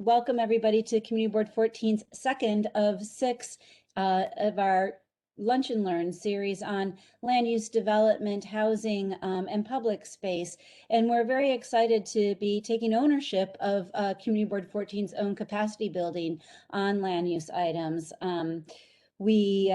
welcome everybody to Community Board 14's second of 6 of our Lunch and Learn series on land use development, housing, and public space. And we're very excited to be taking ownership of Community Board 14's own capacity building on land use items. We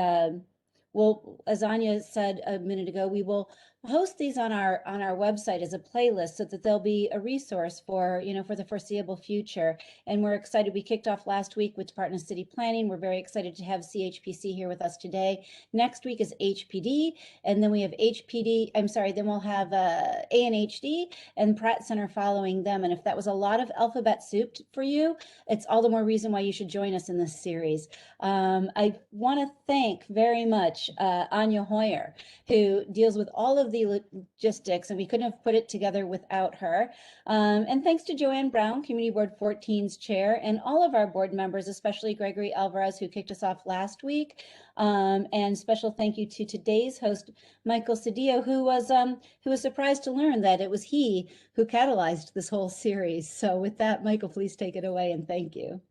will, as Anya said a minute ago, we will host these on our website as a playlist so that they'll be a resource for for the foreseeable future. And we're excited. We kicked off last week with Department of City Planning. We're very excited to have CHPC here with us today. Next week is HPD, and then we have then we'll have ANHD and Pratt Center following them. And if that was a lot of alphabet soup for you, it's all the more reason why you should join us in this series. I want to thank very much Anya Hoyer, who deals with all of the logistics, and we couldn't have put it together without her. And thanks to Joanne Brown, Community Board 14's chair, and all of our board members, especially Gregory Alvarez, who kicked us off last week. And special thank you to today's host, Michael Cedillo, who was surprised to learn that it was he who catalyzed this whole series. So with that, Michael, please take it away, and thank you.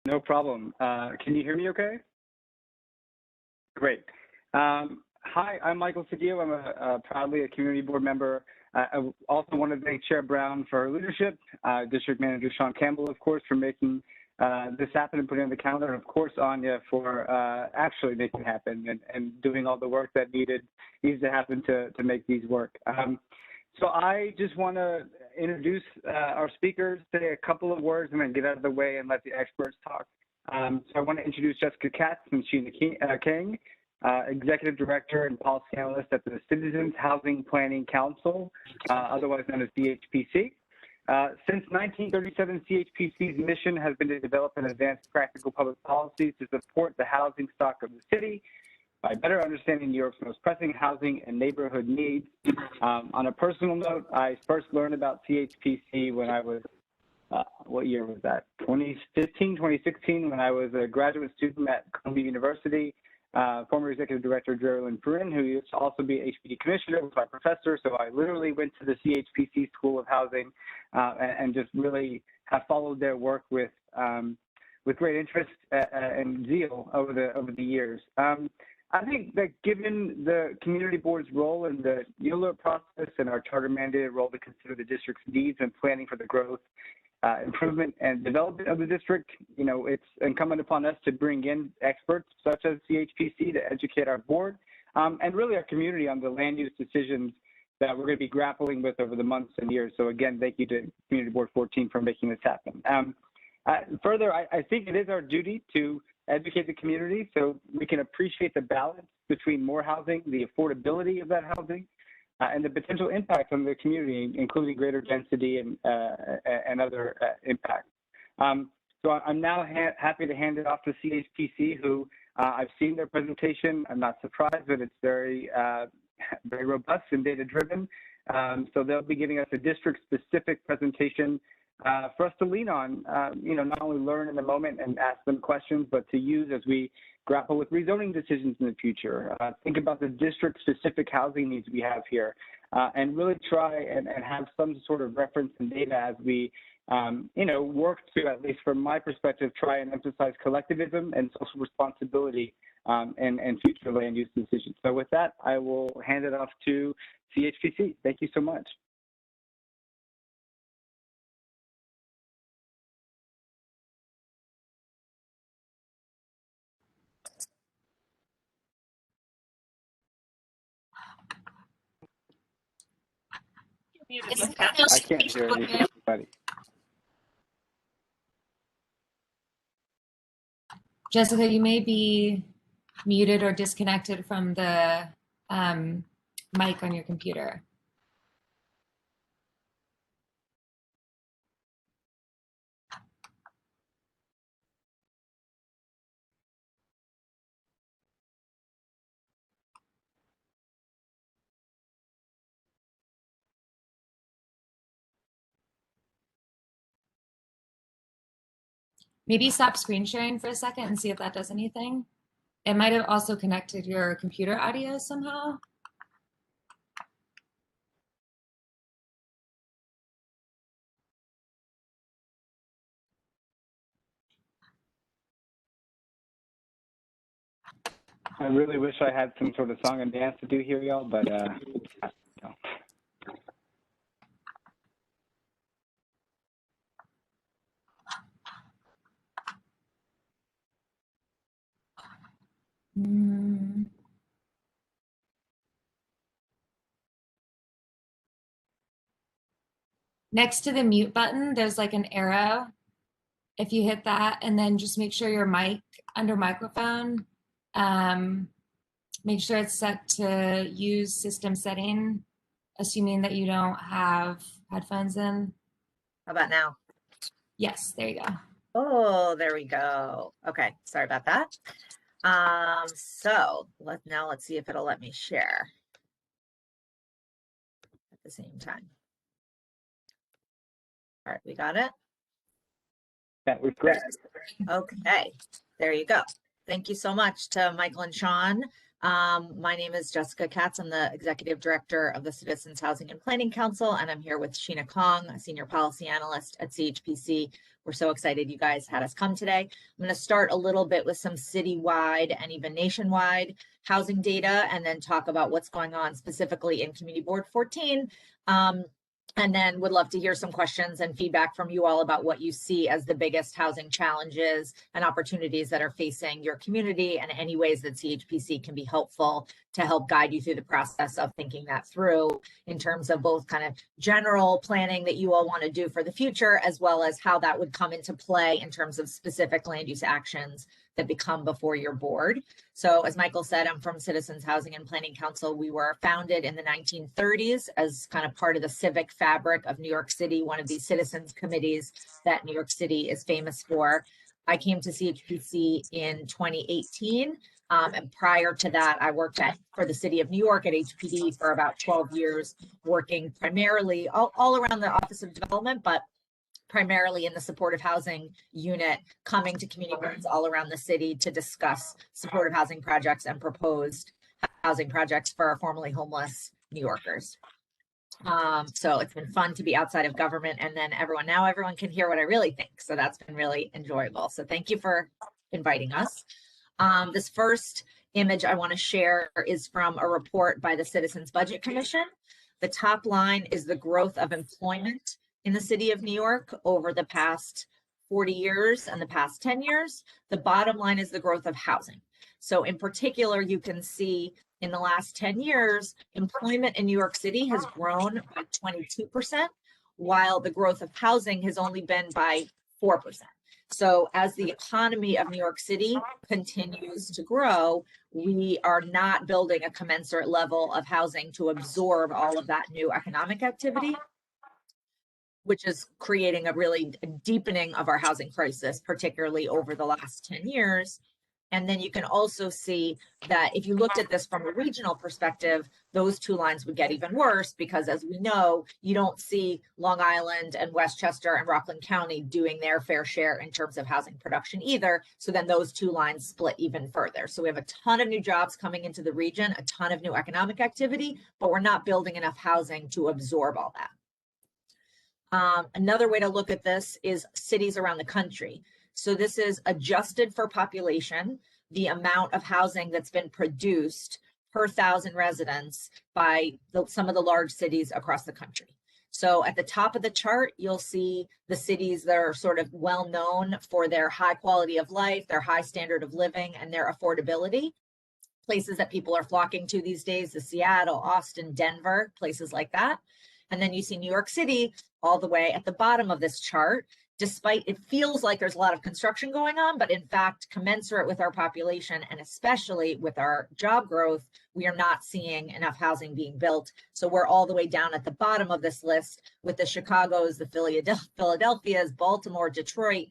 No problem. Can you hear me okay? Great. Hi, I'm Michael Cedillo. I'm proudly a community board member. I also want to thank Chair Brown for her leadership, District Manager Sean Campbell, of course, for making this happen and putting it on the calendar, and of course, Anya, for actually making it happen and doing all the work that needs to happen to make these work. So I just want to introduce our speakers, say a couple of words, and then get out of the way and let the experts talk. So I want to introduce Jessica Katz and Sheena King, Executive Director and Policy Analyst at the Citizens Housing Planning Council, otherwise known as CHPC. Since 1937, CHPC's mission has been to develop and advance practical public policies to support the housing stock of the city by better understanding New York's most pressing housing and neighborhood needs. On a personal note, I first learned about CHPC when I was, what year was that? 2015, 2016, when I was a graduate student at Columbia University. Former Executive Director Geraldine Perrin, who used to also be HPD Commissioner, was my professor. So I literally went to the CHPC School of Housing and just really have followed their work with great interest and zeal over the years. I think that given the community board's role in the ULURP process and our charter mandated role to consider the district's needs and planning for the growth, improvement and development of the district, it's incumbent upon us to bring in experts such as CHPC to educate our board and really our community on the land use decisions that we're going to be grappling with over the months and years. So again, thank you to Community Board 14 for making this happen. Further, I think it is our duty to educate the community so we can appreciate the balance between more housing, the affordability of that housing, and the potential impact on the community, including greater density and other impacts. So I'm now happy to hand it off to CHPC, who I've seen their presentation. I'm not surprised, but it's very, very robust and data-driven. So they'll be giving us a district-specific presentation for us to lean on, not only learn in the moment and ask them questions, but to use as we grapple with rezoning decisions in the future. Think about the district-specific housing needs we have here, and really try and have some sort of reference and data as we, work to, at least from my perspective, try and emphasize collectivism and social responsibility and future land use decisions. So with that, I will hand it off to CHPC. Thank you so much. I can't hear anybody. Jessica, you may be muted or disconnected from the mic on your computer. Maybe stop screen sharing for a second and see if that does anything. It might have also connected your computer audio somehow. I really wish I had some sort of song and dance to do here, y'all, but no. Next to the mute button, there's like an arrow. If you hit that, and then just make sure your mic under microphone, make sure it's set to use system setting, assuming that you don't have headphones in. How about now? Yes, there you go. Oh, there we go. Okay, sorry about that. So let's see if it'll let me share at the same time. All right, we got it. That was great. Okay, there you go. Thank you so much to Michael and Sean. My name is Jessica Katz. I'm the Executive Director of the Citizens Housing and Planning Council, and I'm here with Sheena Kong, a Senior Policy Analyst at CHPC. We're so excited you guys had us come today. I'm going to start a little bit with some citywide and even nationwide housing data, and then talk about what's going on specifically in Community Board 14. And then would love to hear some questions and feedback from you all about what you see as the biggest housing challenges and opportunities that are facing your community, and any ways that CHPC can be helpful to help guide you through the process of thinking that through in terms of both kind of general planning that you all want to do for the future, as well as how that would come into play in terms of specific land use actions that become before your board. So as Michael said, I'm from Citizens Housing and Planning Council. We were founded in the 1930s as kind of part of the civic fabric of New York City, one of these citizens committees that New York City is famous for. I came to CHPC in 2018. And prior to that, I worked for the city of New York at HPD for about 12 years, working primarily all around the Office of Development, but primarily in the supportive housing unit, coming to community boards all around the city to discuss supportive housing projects and proposed housing projects for formerly homeless New Yorkers. So it's been fun to be outside of government, and then now everyone can hear what I really think. So that's been really enjoyable. So thank you for inviting us. This first image I want to share is from a report by the Citizens Budget Commission. The top line is the growth of employment in the city of New York over the past 40 years and the past 10 years. The bottom line is the growth of housing. So in particular, you can see in the last 10 years, employment in New York City has grown by 22%, while the growth of housing has only been by 4%. So as the economy of New York City continues to grow, we are not building a commensurate level of housing to absorb all of that new economic activity, which is creating a really deepening of our housing crisis, particularly over the last 10 years. And then you can also see that if you looked at this from a regional perspective, those two lines would get even worse, because as we know, you don't see Long Island and Westchester and Rockland County doing their fair share in terms of housing production either. So then those two lines split even further. So we have a ton of new jobs coming into the region, a ton of new economic activity, but we're not building enough housing to absorb all that. Another way to look at this is cities around the country. So this is adjusted for population, the amount of housing that's been produced per 1,000 residents by some of the large cities across the country. So at the top of the chart, you'll see the cities that are sort of well known for their high quality of life, their high standard of living, and their affordability. Places that people are flocking to these days, the Seattle, Austin, Denver, places like that. And then you see New York City all the way at the bottom of this chart, despite it feels like there's a lot of construction going on, but in fact, commensurate with our population and especially with our job growth, we are not seeing enough housing being built. So we're all the way down at the bottom of this list with the Chicagos, the Philadelphias, Baltimore, Detroit.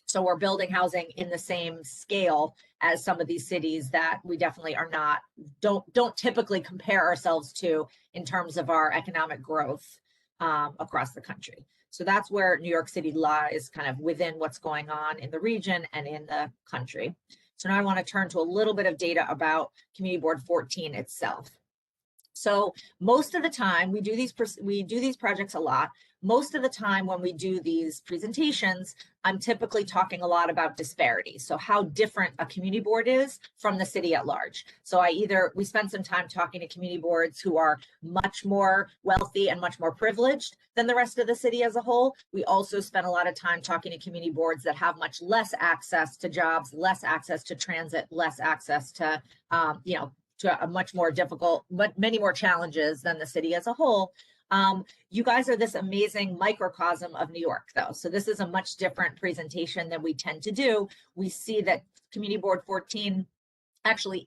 So we're building housing in the same scale as some of these cities that we definitely are not, don't typically compare ourselves to in terms of our economic growth across the country. So that's where New York City lies, kind of within what's going on in the region and in the country. So now I want to turn to a little bit of data about Community Board 14 itself. So most of the time we do these projects a lot. most of the time when we do these presentations, I'm typically talking a lot about disparity. So how different a community board is from the city at large. So we spend some time talking to community boards who are much more wealthy and much more privileged than the rest of the city as a whole. We also spend a lot of time talking to community boards that have much less access to jobs, less access to transit, less access to, to a much more difficult, but many more challenges than the city as a whole. You guys are this amazing microcosm of New York, though. So this is a much different presentation than we tend to do. We see that Community Board 14 actually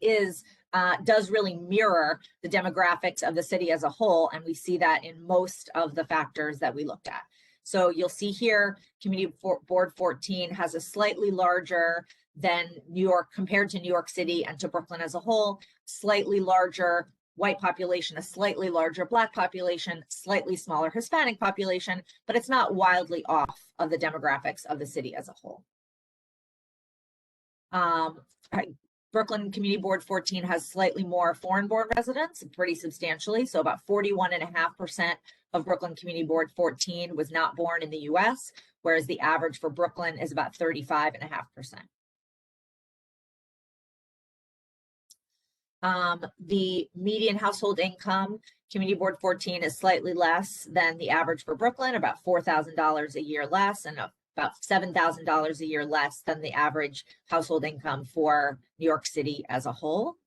does really mirror the demographics of the city as a whole, and we see that in most of the factors that we looked at. So you'll see here, Community Board 14 has a slightly larger than New York compared to New York City and to Brooklyn as a whole, slightly larger white population, a slightly larger Black population, slightly smaller Hispanic population, but it's not wildly off of the demographics of the city as a whole. Brooklyn Community Board 14 has slightly more foreign-born residents, pretty substantially. So about 41.5% of Brooklyn Community Board 14 was not born in the US, whereas the average for Brooklyn is about 35.5%. The median household income, Community Board 14 is slightly less than the average for Brooklyn, about $4,000 a year less, and about $7,000 a year less than the average household income for New York City as a whole.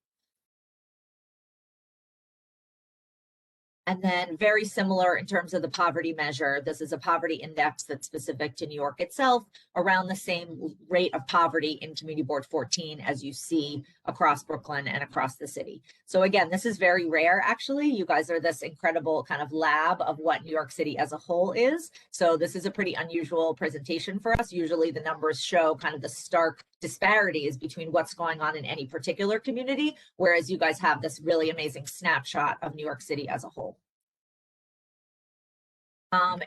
And then very similar in terms of the poverty measure. This is a poverty index that's specific to New York itself, around the same rate of poverty in Community Board 14 as you see across Brooklyn and across the city. So again, this is very rare, actually. You guys are this incredible kind of lab of what New York City as a whole is. So this is a pretty unusual presentation for us. Usually the numbers show kind of the stark disparities between what's going on in any particular community, whereas you guys have this really amazing snapshot of New York City as a whole.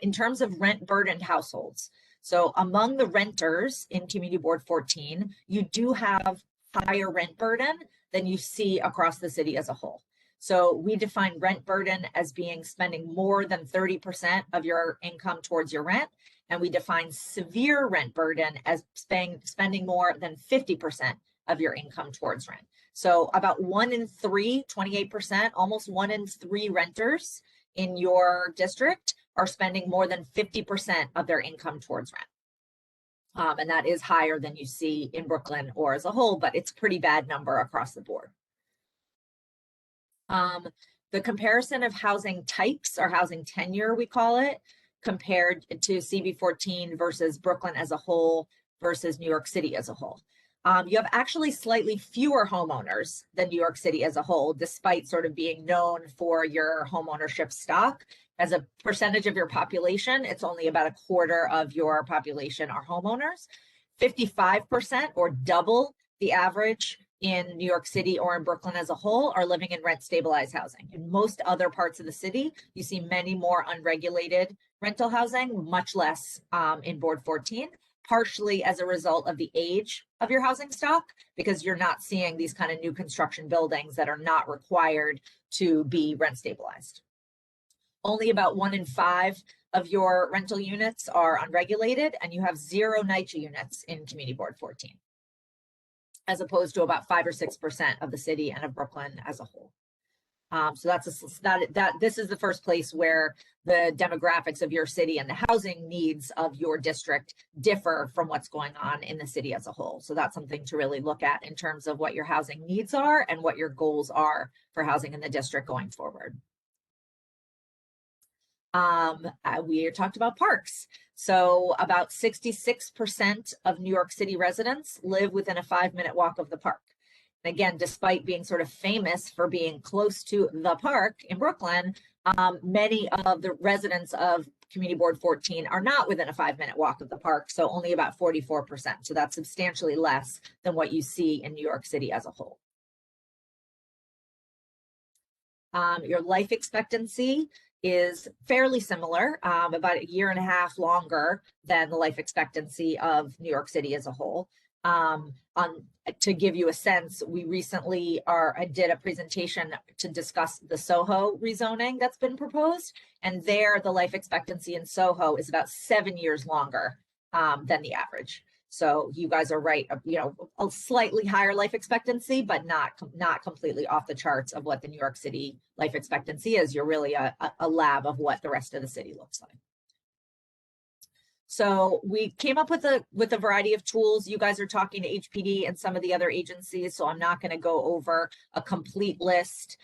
In terms of rent burdened households, so among the renters in Community Board 14, you do have higher rent burden than you see across the city as a whole. So we define rent burden as being spending more than 30% of your income towards your rent, and we define severe rent burden as spending more than 50% of your income towards rent. So about 1 in 3, 28%, almost 1 in 3 renters in your district are spending more than 50% of their income towards rent. And that is higher than you see in Brooklyn or as a whole, but it's a pretty bad number across the board. The comparison of housing types or housing tenure, we call it, compared to CB14 versus Brooklyn as a whole versus New York City as a whole. You have actually slightly fewer homeowners than New York City as a whole, despite sort of being known for your homeownership stock. As a percentage of your population, it's only about 1/4 of your population are homeowners. 55% or double the average in New York City or in Brooklyn as a whole are living in rent stabilized housing. In most other parts of the city, you see many more unregulated rental housing, much less in Board 14, partially as a result of the age of your housing stock, because you're not seeing these kind of new construction buildings that are not required to be rent stabilized. Only about 1 in 5 of your rental units are unregulated, and you have 0 NYCHA units in Community Board 14, as opposed to about 5 or 6% of the city and of Brooklyn as a whole. So this is the first place where the demographics of your city and the housing needs of your district differ from what's going on in the city as a whole. So that's something to really look at in terms of what your housing needs are and what your goals are for housing in the district going forward. We talked about parks. So about 66% of New York City residents live within a 5-minute walk of the park. And again, despite being sort of famous for being close to the park in Brooklyn, many of the residents of Community Board 14 are not within a 5-minute walk of the park, so only about 44%. So that's substantially less than what you see in New York City as a whole. Your life expectancy is fairly similar, about 1.5 years longer than the life expectancy of New York City as a whole. To give you a sense, we recently did a presentation to discuss the Soho rezoning that's been proposed, and there the life expectancy in Soho is about 7 years longer than the average. So you guys are right, you know, a slightly higher life expectancy, but not completely off the charts of what the New York City life expectancy is. You're really a lab of what the rest of the city looks like. So we came up with a variety of tools. You guys are talking to HPD and some of the other agencies, so I'm not going to go over a complete list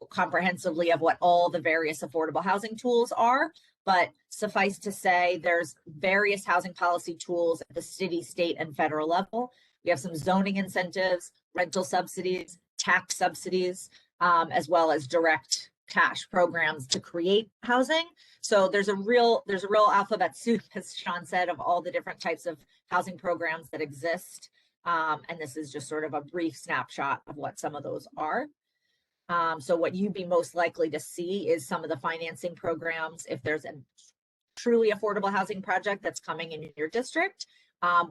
comprehensively of what all the various affordable housing tools are, but suffice to say, there's various housing policy tools at the city, state, and federal level. We have some zoning incentives, rental subsidies, tax subsidies, as well as direct cash programs to create housing. So there's a real alphabet soup, as Sean said, of all the different types of housing programs that exist. And this is just sort of a brief snapshot of what some of those are. So what you'd be most likely to see is some of the financing programs if there's a truly affordable housing project that's coming in your district,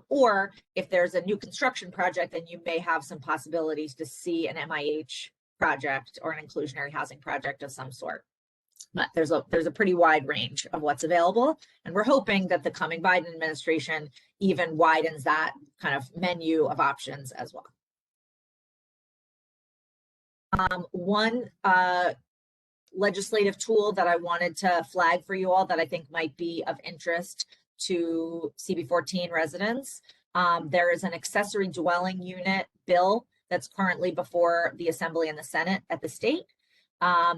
or if there's a new construction project, then you may have some possibilities to see an MIH project or an inclusionary housing project of some sort. But there's a pretty wide range of what's available, and we're hoping that the coming Biden administration even widens that kind of menu of options as well. One legislative tool that I wanted to flag for you all that I think might be of interest to CB14 residents. There is an accessory dwelling unit bill that's currently before the Assembly and the Senate at the state.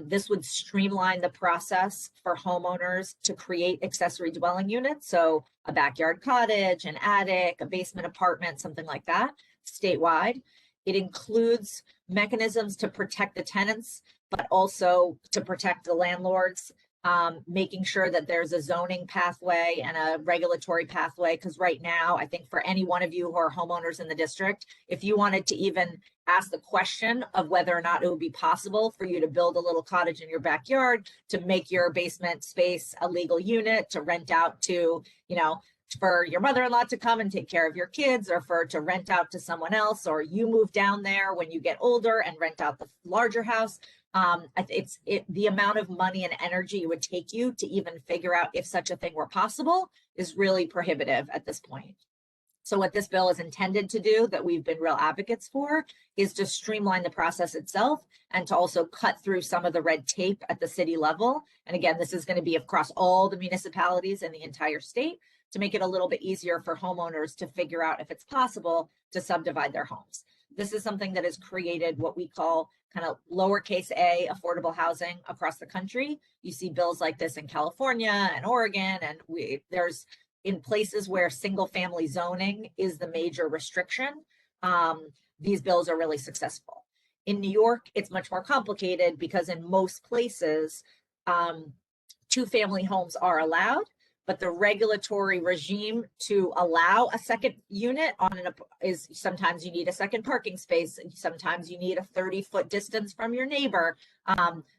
This would streamline the process for homeowners to create accessory dwelling units. So a backyard cottage, an attic, a basement apartment, something like that, statewide. It includes mechanisms to protect the tenants, but also to protect the landlords, making sure that there's a zoning pathway and a regulatory pathway. Because right now, I think for any one of you who are homeowners in the district, if you wanted to even ask the question of whether or not it would be possible for you to build a little cottage in your backyard, to make your basement space a legal unit, to rent out to, you know, for your mother-in-law to come and take care of your kids, or for to rent out to someone else, or you move down there when you get older and rent out the larger house. The amount of money and energy it would take you to even figure out if such a thing were possible is really prohibitive at this point. So what this bill is intended to do, that we've been real advocates for, is to streamline the process itself and to also cut through some of the red tape at the city level. And again, this is going to be across all the municipalities in the entire state, to make it a little bit easier for homeowners to figure out if it's possible to subdivide their homes. This is something that has created what we call kind of lowercase a affordable housing across the country. You see bills like this in California and Oregon, and there's in places where single family zoning is the major restriction. These bills are really successful. In New York, it's much more complicated because in most places, 2-family homes are allowed, but the regulatory regime to allow a second unit is sometimes you need a second parking space, sometimes you need a 30-foot distance from your neighbor.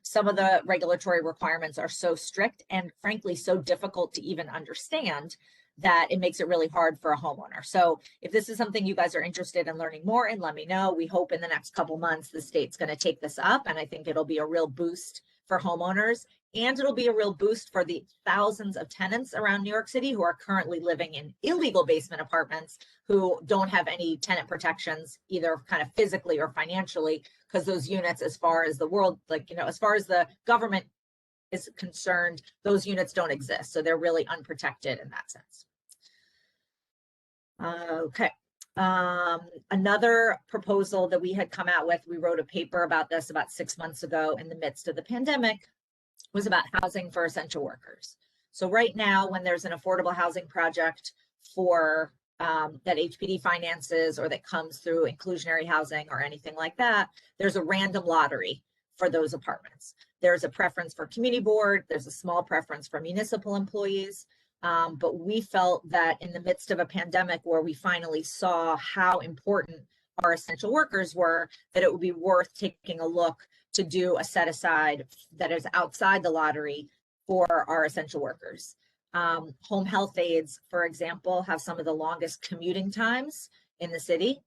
Some of the regulatory requirements are so strict and frankly so difficult to even understand that it makes it really hard for a homeowner. So if this is something you guys are interested in learning more in, let me know. We hope in the next couple months the state's going to take this up, and I think it'll be a real boost for homeowners. And it'll be a real boost for the thousands of tenants around New York City who are currently living in illegal basement apartments, who don't have any tenant protections, either kind of physically or financially, because those units, as far as the world, as far as the government is concerned, those units don't exist. So they're really unprotected in that sense. Okay. Another proposal that we had come out with, we wrote a paper about this about 6 months ago in the midst of the pandemic, was about housing for essential workers. So right now, when there's an affordable housing project for that HPD finances or that comes through inclusionary housing or anything like that, there's a random lottery for those apartments. There's a preference for community board, there's a small preference for municipal employees, but we felt that in the midst of a pandemic where we finally saw how important our essential workers were, that it would be worth taking a look to do a set aside that is outside the lottery for our essential workers. Home health aides, for example, have some of the longest commuting times in the city.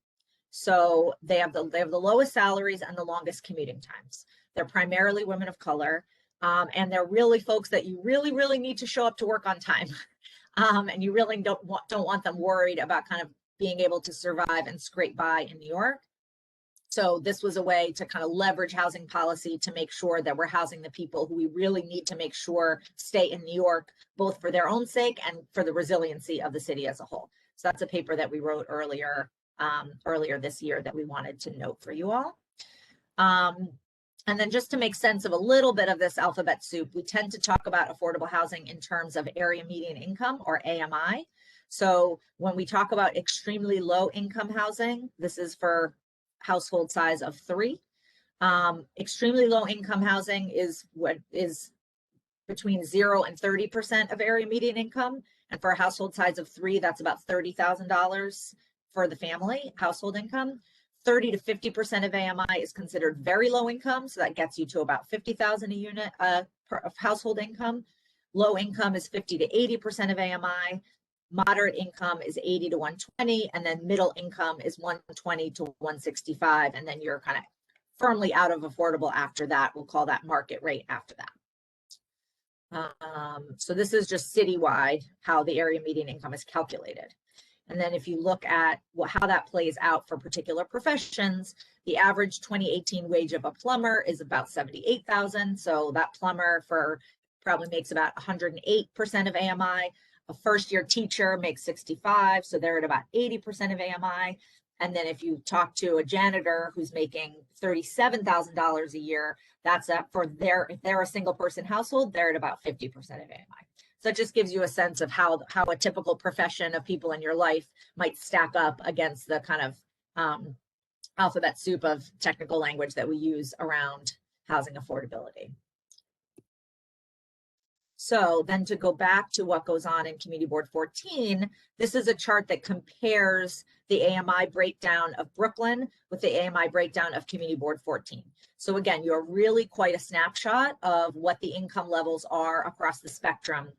So they have the lowest salaries and the longest commuting times. They're primarily women of color, and they're really folks that you really need to show up to work on time. And you really don't want them worried about kind of being able to survive and scrape by in New York. So this was a way to kind of leverage housing policy to make sure that we're housing the people who we really need to make sure stay in New York, both for their own sake and for the resiliency of the city as a whole. So that's a paper that we wrote earlier this year that we wanted to note for you all. And then just to make sense of a little bit of this alphabet soup, we tend to talk about affordable housing in terms of area median income, or AMI. So when we talk about extremely low income housing, this is for household size of 3. Extremely low income housing is what is between 0 and 30% of area median income. And for a household size of 3, that's about $30,000 for the family household income. 30 to 50% of AMI is considered very low income. So that gets you to about 50,000 a unit of household income. Low income is 50 to 80% of AMI. Moderate income is 80 to 120, and then middle income is 120 to 165, and then you're kind of firmly out of affordable after that. We'll call that market rate after that. So this is just citywide how the area median income is calculated. And then if you look at how that plays out for particular professions, the average 2018 wage of a plumber is about $78,000. So that plumber probably makes about 108% of AMI. A first-year teacher makes 65, so they're at about 80% of AMI. And then if you talk to a janitor who's making $37,000 a year, that's if they're a single-person household, they're at about 50% of AMI. So it just gives you a sense of how a typical profession of people in your life might stack up against the kind of alphabet soup of technical language that we use around housing affordability. So then to go back to what goes on in Community Board 14, this is a chart that compares the AMI breakdown of Brooklyn with the AMI breakdown of Community Board 14. So again, you're really quite a snapshot of what the income levels are across the spectrum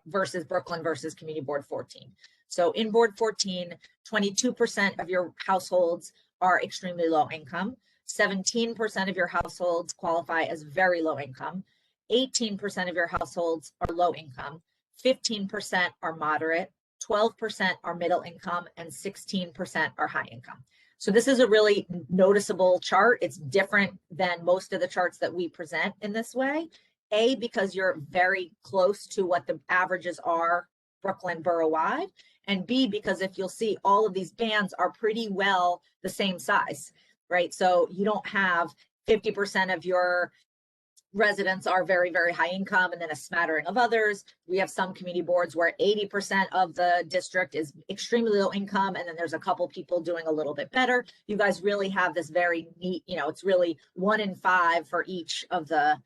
versus Brooklyn versus Community Board 14. So in Board 14, 22% of your households are extremely low income. 17% of your households qualify as very low income. 18% of your households are low income, 15% are moderate, 12% are middle income, and 16% are high income. So this is a really noticeable chart. It's different than most of the charts that we present in this way. A, because you're very close to what the averages are Brooklyn borough-wide, and B, because if you'll see, all of these bands are pretty well the same size, right? So you don't have 50% of your residents are very, very high income and then a smattering of others. We have some community boards where 80% of the district is extremely low income, and then there's a couple people doing a little bit better. You guys really have this very neat, it's really 1 in 5 for each of the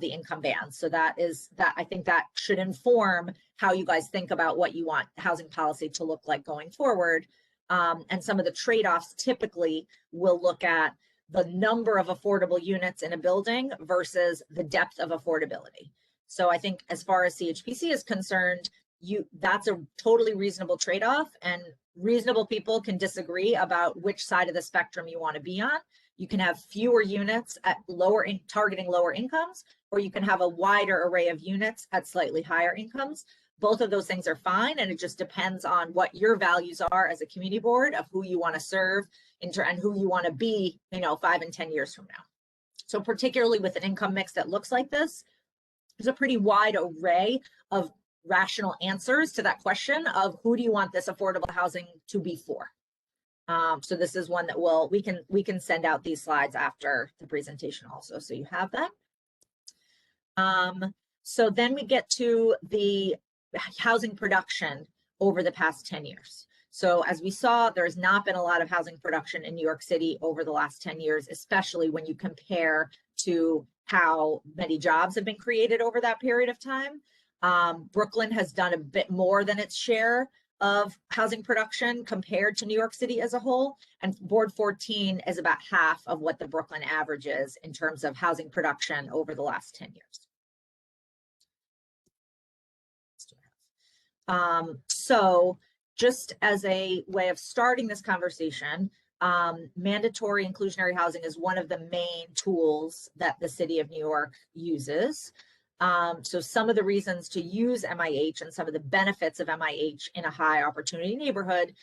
income bands. So I think that should inform how you guys think about what you want housing policy to look like going forward. And some of the trade-offs typically will look at the number of affordable units in a building versus the depth of affordability. So I think as far as CHPC is concerned, that's a totally reasonable trade-off, and reasonable people can disagree about which side of the spectrum you want to be on. You can have fewer units at targeting lower incomes, or you can have a wider array of units at slightly higher incomes. Both of those things are fine, and it just depends on what your values are as a community board of who you want to serve and who you want to be, 5 and 10 years from now. So particularly with an income mix that looks like this, there's a pretty wide array of rational answers to that question of who do you want this affordable housing to be for. So this is one that we can send out these slides after the presentation also, so you have that. So then we get to the housing production over the past 10 years. So as we saw, there's not been a lot of housing production in New York City over the last 10 years, especially when you compare to how many jobs have been created over that period of time. Brooklyn has done a bit more than its share of housing production compared to New York City as a whole, and Board 14 is about half of what the Brooklyn average is in terms of housing production over the last 10 years. So just as a way of starting this conversation, mandatory inclusionary housing is one of the main tools that the city of New York uses. So some of the reasons to use MIH and some of the benefits of MIH in a high opportunity neighborhood,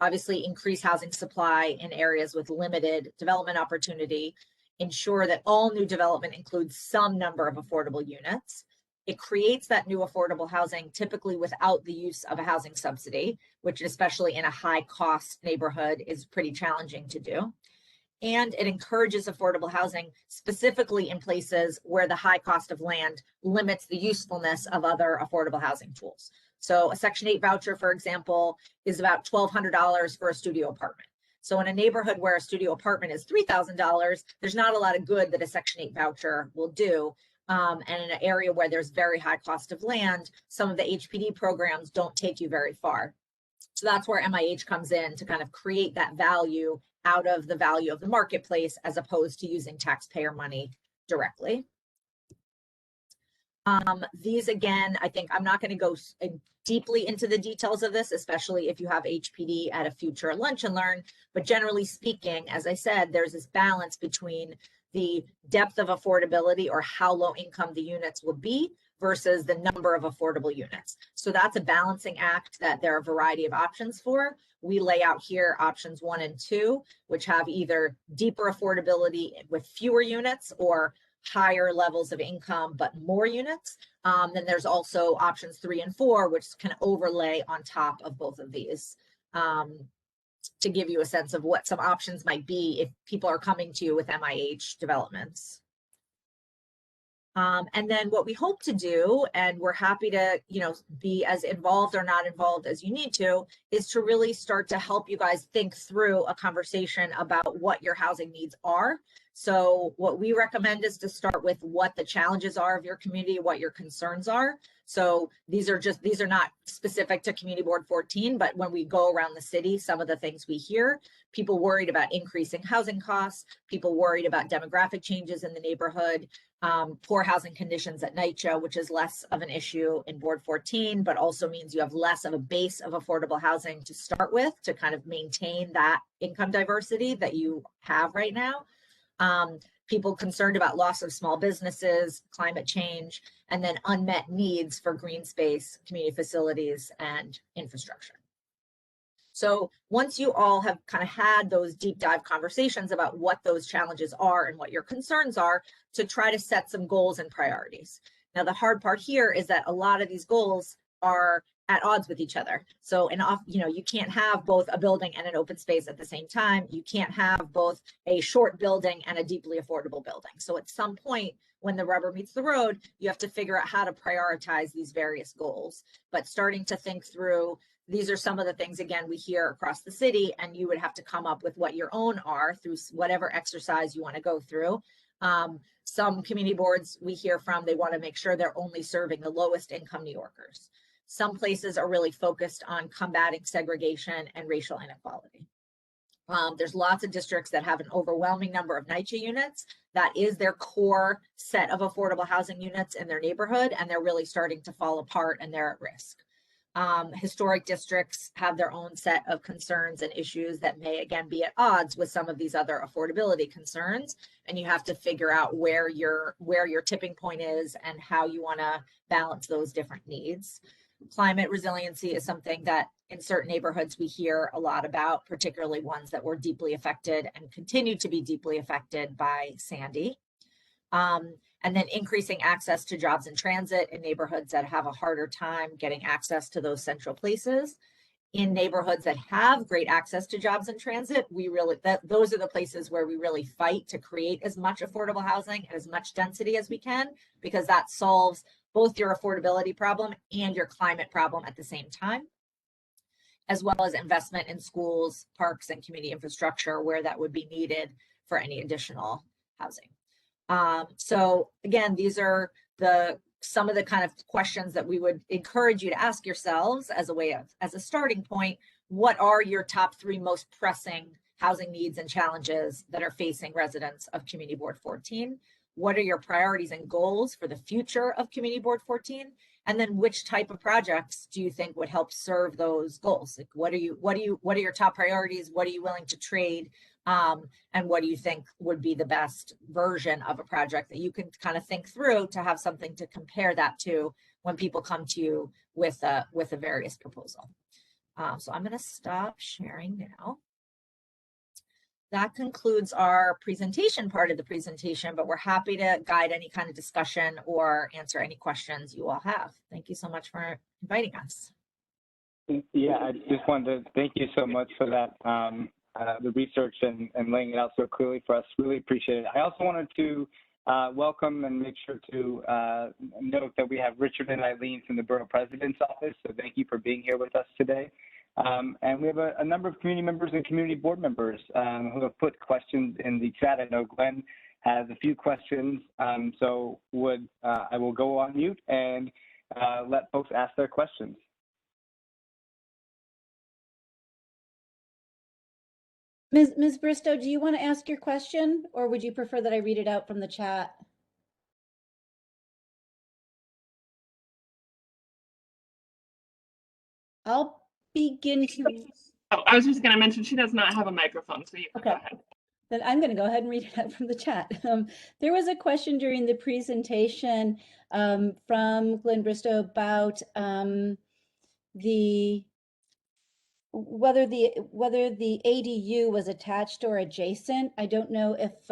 obviously increase housing supply in areas with limited development opportunity, ensure that all new development includes some number of affordable units. It creates that new affordable housing typically without the use of a housing subsidy, which especially in a high cost neighborhood is pretty challenging to do. And it encourages affordable housing specifically in places where the high cost of land limits the usefulness of other affordable housing tools. So a Section 8 voucher, for example, is about $1,200 for a studio apartment. So in a neighborhood where a studio apartment is $3,000, there's not a lot of good that a Section 8 voucher will do. And in an area where there's very high cost of land, some of the HPD programs don't take you very far. So that's where MIH comes in to kind of create that value out of the value of the marketplace, as opposed to using taxpayer money directly. These, again, I think I'm not going to go deeply into the details of this, especially if you have HPD at a future lunch and learn. But generally speaking, as I said, there's this balance between the depth of affordability, or how low income the units will be, versus the number of affordable units. So that's a balancing act that there are a variety of options for. We lay out here options 1 and 2, which have either deeper affordability with fewer units, or higher levels of income but more units. Then there's also options 3 and 4, which can overlay on top of both of these, to give you a sense of what some options might be if people are coming to you with MIH developments. And then what we hope to do, and we're happy to, be as involved or not involved as you need to, is to really start to help you guys think through a conversation about what your housing needs are. So what we recommend is to start with what the challenges are of your community, what your concerns are. So these are not specific to Community Board 14, but when we go around the city, some of the things we hear: people worried about increasing housing costs, people worried about demographic changes in the neighborhood, poor housing conditions at NYCHA, which is less of an issue in Board 14, but also means you have less of a base of affordable housing to start with to kind of maintain that income diversity that you have right now. People concerned about loss of small businesses, climate change, and then unmet needs for green space, community facilities, and infrastructure. So once you all have kind of had those deep dive conversations about what those challenges are and what your concerns are, to try to set some goals and priorities. Now, the hard part here is that a lot of these goals are at odds with each other. So, you can't have both a building and an open space at the same time. You can't have both a short building and a deeply affordable building. So at some point, when the rubber meets the road, you have to figure out how to prioritize these various goals. But starting to think through, these are some of the things, again, we hear across the city, and you would have to come up with what your own are through whatever exercise you want to go through. Some community boards we hear from, they want to make sure they're only serving the lowest income New Yorkers. Some places are really focused on combating segregation and racial inequality. There's lots of districts that have an overwhelming number of NYCHA units. That is their core set of affordable housing units in their neighborhood, and they're really starting to fall apart and they're at risk. Historic districts have their own set of concerns and issues that may, again, be at odds with some of these other affordability concerns. And you have to figure out where your tipping point is and how you want to balance those different needs. Climate resiliency is something that in certain neighborhoods we hear a lot about, particularly ones that were deeply affected and continue to be deeply affected by Sandy. And then increasing access to jobs and transit in neighborhoods that have a harder time getting access to those central places. In neighborhoods that have great access to jobs and transit, those are the places where we really fight to create as much affordable housing and as much density as we can, because that solves both your affordability problem and your climate problem at the same time, as well as investment in schools, parks, and community infrastructure where that would be needed for any additional housing. So again, these are some of the kind of questions that we would encourage you to ask yourselves as a starting point. What are your top 3 most pressing housing needs and challenges that are facing residents of Community Board 14? What are your priorities and goals for the future of Community Board 14? And then which type of projects do you think would help serve those goals? Like what are your top priorities? What are you willing to trade? And what do you think would be the best version of a project that you can kind of think through to have something to compare that to when people come to you with a various proposal. So I'm going to stop sharing now. That concludes our presentation part of the presentation, but we're happy to guide any kind of discussion or answer any questions you all have. Thank you so much for inviting us. Yeah, I just wanted to thank you so much for that, the research and laying it out so clearly for us. Really appreciate it. I also wanted to welcome and make sure to note that we have Richard and Eileen from the Borough President's Office. So thank you for being here with us today. And we have a number of community members and community board members who have put questions in the chat. I know Glenn has a few questions, so I will go on mute and let folks ask their questions. Ms. Bristow, do you want to ask your question, or would you prefer that I read it out from the chat? I'll begin to. Oh, I was just going to mention she does not have a microphone, so you can go ahead. Then I'm going to go ahead and read it out from the chat. There was a question during the presentation from Glenn Bristow about whether the ADU was attached or adjacent. I don't know if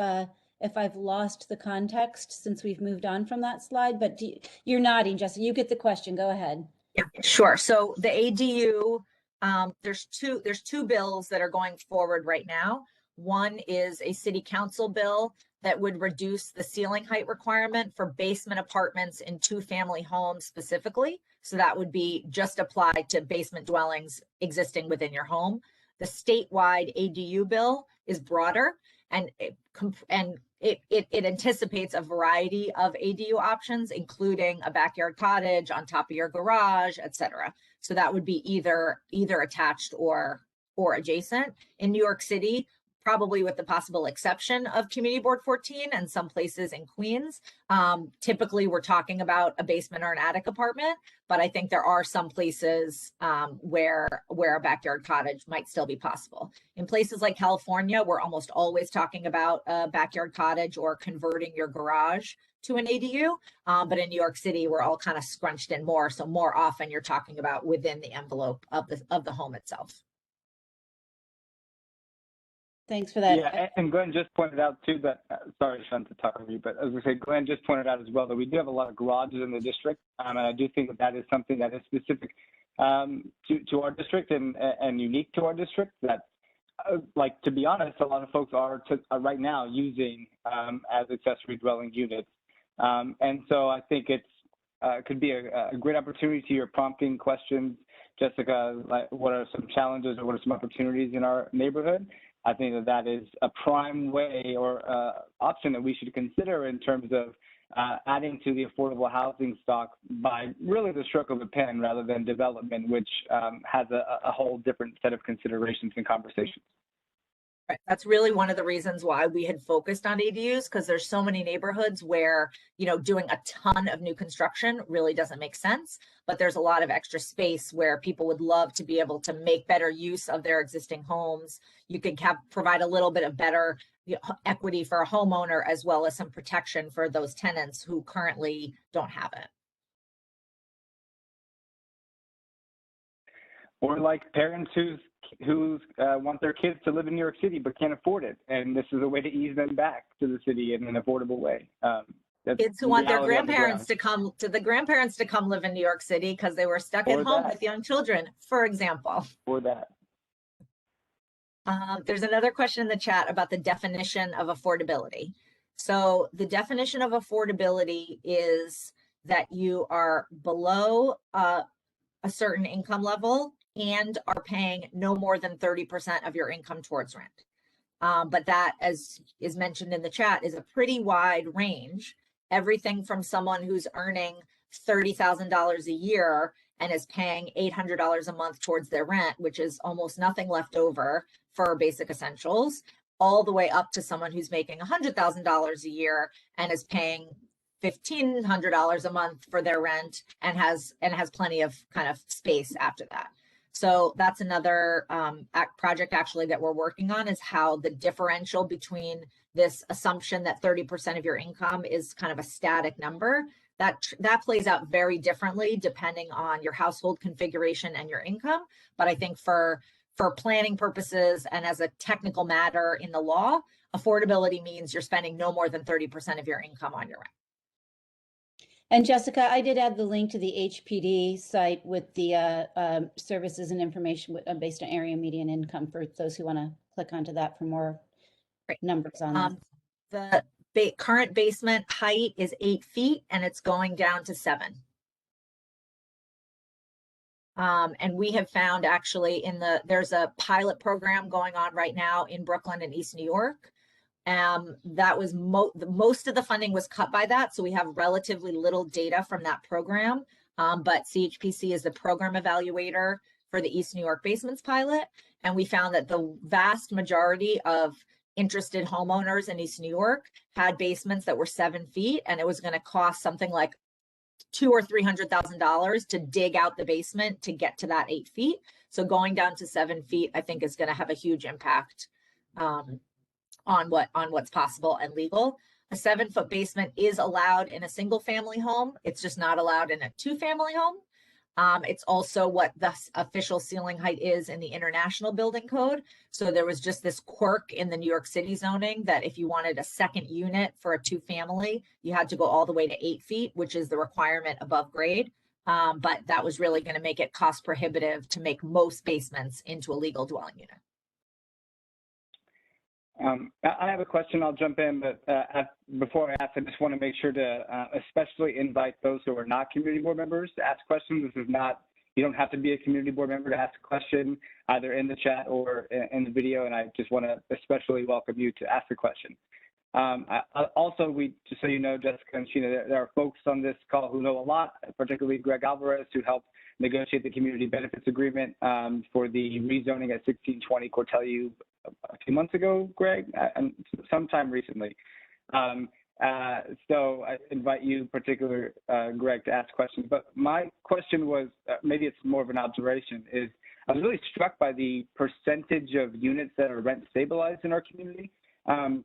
I've lost the context since we've moved on from that slide, but you're nodding, Jessica. You get the question. Go ahead. Yeah, sure. So the ADU, there's two bills that are going forward right now. One is a city council bill that would reduce the ceiling height requirement for basement apartments in two-family homes specifically. So that would be just applied to basement dwellings existing within your home. The statewide ADU bill is broader, and it anticipates a variety of ADU options, including a backyard cottage on top of your garage, etc. So that would be either attached or adjacent. In New York City, probably with the possible exception of Community Board 14 and some places in Queens, typically we're talking about a basement or an attic apartment, but I think there are some places where a backyard cottage might still be possible. In places like California, we're almost always talking about a backyard cottage or converting your garage to an ADU, but in New York City, we're all kind of scrunched in more, so more often you're talking about within the envelope of the home itself. Thanks for that. Yeah, and Glenn just pointed out too that, sorry, Sean, to talk over you, but as we say, Glenn just pointed out as well that we do have a lot of garages in the district, and I do think that is something that is specific to our district and unique to our district that, like, to be honest, a lot of folks are right now using as accessory dwelling units. And so I think it's could be a great opportunity to your prompting questions, Jessica, like what are some challenges or what are some opportunities in our neighborhood? I think that is a prime way or option that we should consider in terms of adding to the affordable housing stock by really the stroke of a pen rather than development, which has a whole different set of considerations and conversations. Right. That's really one of the reasons why we had focused on ADUs, because there's so many neighborhoods where, you know, doing a ton of new construction really doesn't make sense, but there's a lot of extra space where people would love to be able to make better use of their existing homes. You could provide a little bit of better equity for a homeowner, as well as some protection for those tenants who currently don't have it. Or like parents who want their kids to live in New York City but can't afford it, and this is a way to ease them back to the city in an affordable way. Kids who want their grandparents to come live in New York City because they were stuck at home with young children, for example. Or that. There's another question in the chat about the definition of affordability. So the definition of affordability is that you are below a certain income level and are paying no more than 30% of your income towards rent. But that, as is mentioned in the chat, is a pretty wide range. Everything from someone who's earning $30,000 a year and is paying $800 a month towards their rent, which is almost nothing left over for basic essentials, all the way up to someone who's making $100,000 a year and is paying $1,500 a month for their rent and has plenty of kind of space after that. So that's another project actually that we're working on, is how the differential between this assumption that 30% of your income is kind of a static number, that plays out very differently depending on your household configuration and your income. But I think for planning purposes and as a technical matter in the law, affordability means you're spending no more than 30% of your income on your rent. And Jessica, I did add the link to the HPD site with the services and information based on area median income for those who want to click onto that for more numbers on that. The current basement height is 8 feet and it's going down to 7. And we have found actually there's a pilot program going on right now in Brooklyn and East New York. That was most of the funding was cut by that. So we have relatively little data from that program. But CHPC is the program evaluator for the East New York basements pilot. And we found that the vast majority of interested homeowners in East New York had basements that were 7 feet, and it was going to cost something like $200,000 or $300,000 to dig out the basement to get to that 8 feet. So going down to 7 feet, I think, is going to have a huge impact on what's possible and legal. A 7-foot basement is allowed in a single family home. It's just not allowed in a 2-family home. It's also what the official ceiling height is in the International Building Code. So there was just this quirk in the New York City zoning that if you wanted a second unit for a 2-family, you had to go all the way to 8 feet, which is the requirement above grade. But that was really going to make it cost prohibitive to make most basements into a legal dwelling unit. I have a question. I'll jump in, but before I ask, I just want to make sure to especially invite those who are not community board members to ask questions. This is not, you don't have to be a community board member to ask a question, either in the chat or in the video, and I just want to especially welcome you to ask a question. Also, just so you know, Jessica and Sheena, there are folks on this call who know a lot, particularly Greg Alvarez, who helped negotiate the community benefits agreement for the rezoning at 1620 Cortelyou a few months ago, Greg, and sometime recently. So I invite you, particular Greg, to ask questions. But my question was, maybe it's more of an observation, is I was really struck by the percentage of units that are rent stabilized in our community. I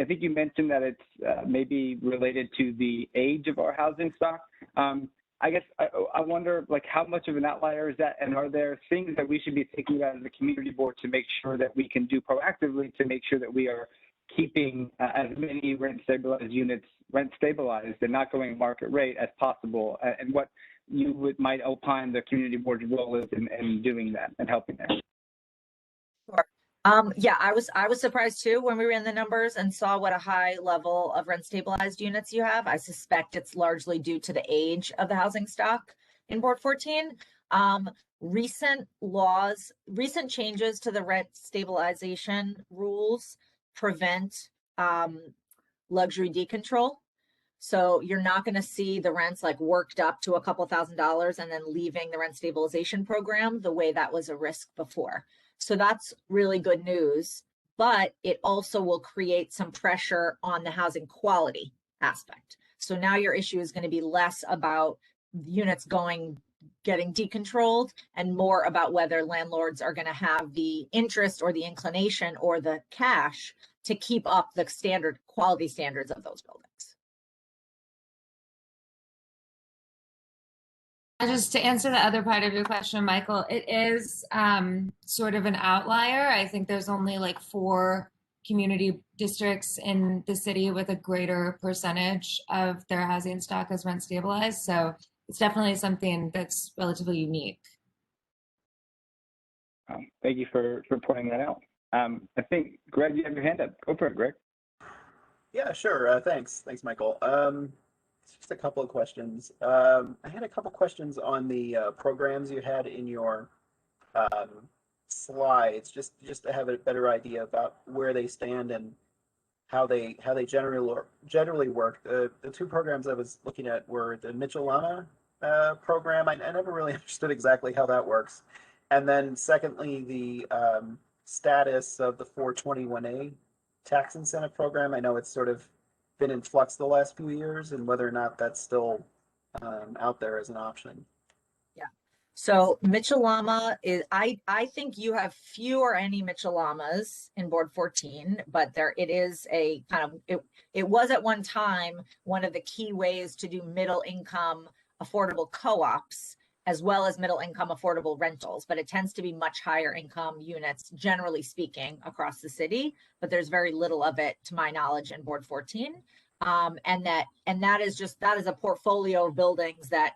think you mentioned that it's maybe related to the age of our housing stock. I guess I wonder, like, how much of an outlier is that, and are there things that we should be thinking about as a community board to make sure that we can do proactively to make sure that we are keeping as many rent stabilized units rent stabilized and not going market rate as possible, and what you might opine the community board's role is in doing that and helping there? Sure. Yeah, I was surprised too when we ran the numbers and saw what a high level of rent stabilized units you have. I suspect it's largely due to the age of the housing stock in Board 14. Recent changes to the rent stabilization rules prevent luxury decontrol. So you're not going to see the rents like worked up to a couple $1,000s and then leaving the rent stabilization program the way that was a risk before. So that's really good news, but it also will create some pressure on the housing quality aspect. So now your issue is going to be less about units getting decontrolled and more about whether landlords are going to have the interest or the inclination or the cash to keep up the quality standards of those buildings. Just to answer the other part of your question, Michael, it is sort of an outlier. I think there's only like 4 community districts in the city with a greater percentage of their housing stock as rent stabilized. So it's definitely something that's relatively unique. Thank you for pointing that out. I think, Greg, you have your hand up. Go for it, Greg. Yeah, sure. Thanks, Michael. Just a couple of questions. I had a couple questions on the programs you had in your slides, just to have a better idea about where they stand and how they generally work. The 2 programs I was looking at were the Mitchell-Lama program. I never really understood exactly how that works. And then secondly, the status of the 421A tax incentive program. I know it's sort of been in flux the last few years, and whether or not that's still out there as an option. Yeah. So Mitchell-Lama is, I think you have few or any Mitchell-Lamas in Board 14, but it is a kind of, it was at one time one of the key ways to do middle income affordable co-ops, as well as middle income affordable rentals, but it tends to be much higher income units, generally speaking, across the city, but there's very little of it, to my knowledge, in Board 14. And that is a portfolio of buildings that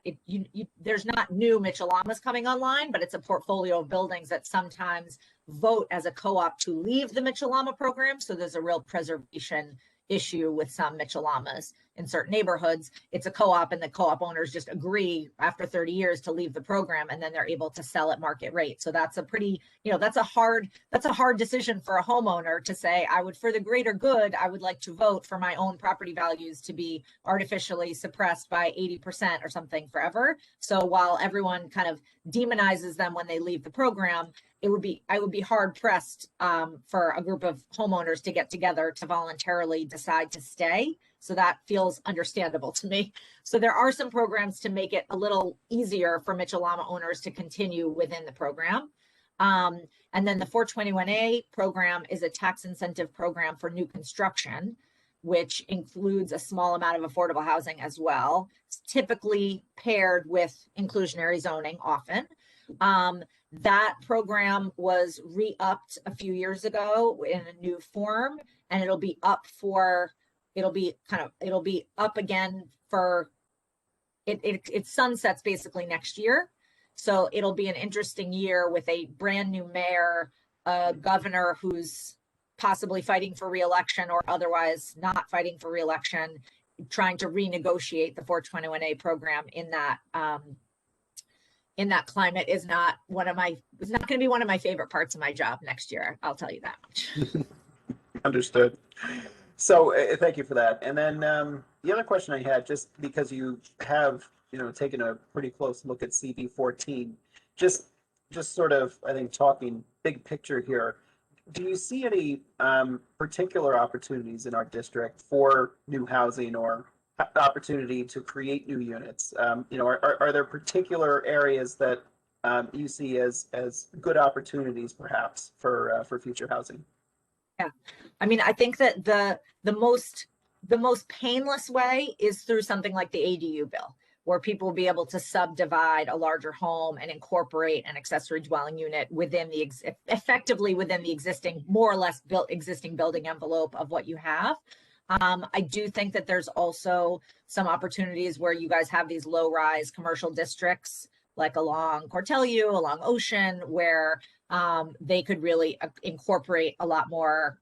there's not new Mitchell-Lamas coming online, but it's a portfolio of buildings that sometimes vote as a co-op to leave the Mitchell-Lama program. So there's a real preservation issue with some Mitchell-Lamas in certain neighborhoods. It's a co-op, and the co-op owners just agree after 30 years to leave the program, and then they're able to sell at market rate. So that's a pretty, that's a hard decision for a homeowner to say, I would, for the greater good, I would like to vote for my own property values to be artificially suppressed by 80% or something forever. So while everyone kind of demonizes them when they leave the program, I would be hard pressed for a group of homeowners to get together to voluntarily decide to stay. So that feels understandable to me. So there are some programs to make it a little easier for Mitchell-Lama owners to continue within the program. And then the 421A program is a tax incentive program for new construction, which includes a small amount of affordable housing as well. It's typically paired with inclusionary zoning often. That program was re-upped a few years ago in a new form, and it'll be up again for it sunsets basically next year. So it'll be an interesting year with a brand new mayor, a governor who's possibly fighting for re-election or otherwise not fighting for re-election, trying to renegotiate the 421A program in that climate is not going to be one of my favorite parts of my job next year. I'll tell you that much. Understood. So thank you for that. And then the other question I had, just because you have, taken a pretty close look at CB14, just sort of, I think, talking big picture here, do you see any particular opportunities in our district for new housing or opportunity to create new units? Are there particular areas that you see as good opportunities, perhaps, for future housing? Yeah, I mean, I think that the most painless way is through something like the ADU bill, where people will be able to subdivide a larger home and incorporate an accessory dwelling unit within effectively within the existing, more or less existing building envelope of what you have. I do think that there's also some opportunities where you guys have these low-rise commercial districts, like along Cortelyou, along Ocean, where they could really incorporate a lot more